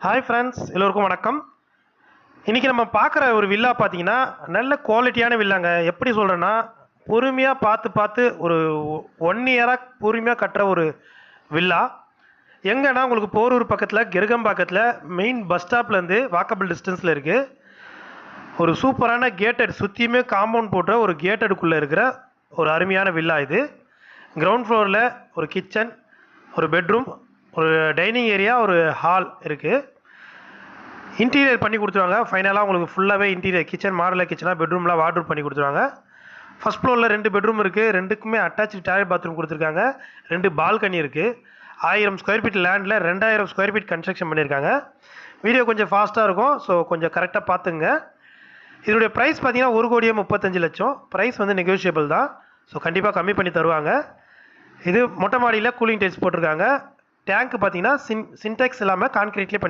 Hi friends, எல்லோருக்கும் வணக்கம். இன்றைக்கி நம்ம பார்க்குற ஒரு வில்லா பார்த்தீங்கன்னா நல்ல குவாலிட்டியான வில்லாங்க. எப்படி சொல்கிறேன்னா, பொறுமையாக பார்த்து பார்த்து ஒரு 1 இயராக பொறுமையாக கட்டுற ஒரு வில்லா. எங்கன்னா உங்களுக்கு போரூர் பக்கத்தில் கிருகம்பாக்கத்தில் மெயின் பஸ் ஸ்டாப்லேருந்து வாக்கபிள் டிஸ்டன்ஸில் இருக்குது. ஒரு சூப்பரான கேட்டட், சுற்றியுமே காம்பவுண்ட் போட்ட ஒரு கேட்டடுக்குள்ளே இருக்கிற ஒரு அருமையான வில்லா இது. கிரவுண்ட் ஃப்ளோரில் ஒரு கிச்சன், ஒரு பெட்ரூம், ஒரு டைனிங் ஏரியா, ஒரு ஹால் இருக்குது. இன்டீரியர் பண்ணி கொடுத்துருவாங்க. ஃபைனலாக உங்களுக்கு ஃபுல்லாகவே இன்டீரியர் கிச்சன், மாடலர் கிச்சனாக பெட்ரூம்லாம் வார்ட்ரோப் பண்ணி கொடுத்துருவாங்க. ஃபஸ்ட் ஃப்ளோரில் 2 பெட்ரூம் இருக்குது. 2க்குமே அட்டாச்சு டாய்லெட் பாத்ரூம் கொடுத்துருக்காங்க. 2 பால்கனி இருக்குது. 1000 ஸ்கொயர் ஃபீட் லேண்டில் 2000 ஸ்கொயர் ஃபீட் கன்ஸ்ட்ரக்ஷன் பண்ணியிருக்காங்க. வீடியோ கொஞ்சம் ஃபாஸ்ட்டாக இருக்கும், ஸோ கொஞ்சம் கரெக்டாக பார்த்துங்க. இதனுடைய ப்ரைஸ் பார்த்தீங்கன்னா 1,35,00,000. ப்ரைஸ் வந்து நெகோஷியபிள் தான், ஸோ கண்டிப்பாக கம்மி பண்ணி தருவாங்க. இது மொட்டை மாடியில் கூலிங் டைல்ஸ் போட்டிருக்காங்க. டேங்க் பார்த்தீங்கன்னா சின்டெக்ஸ் இல்லாமல் கான்கிரீட்லேயே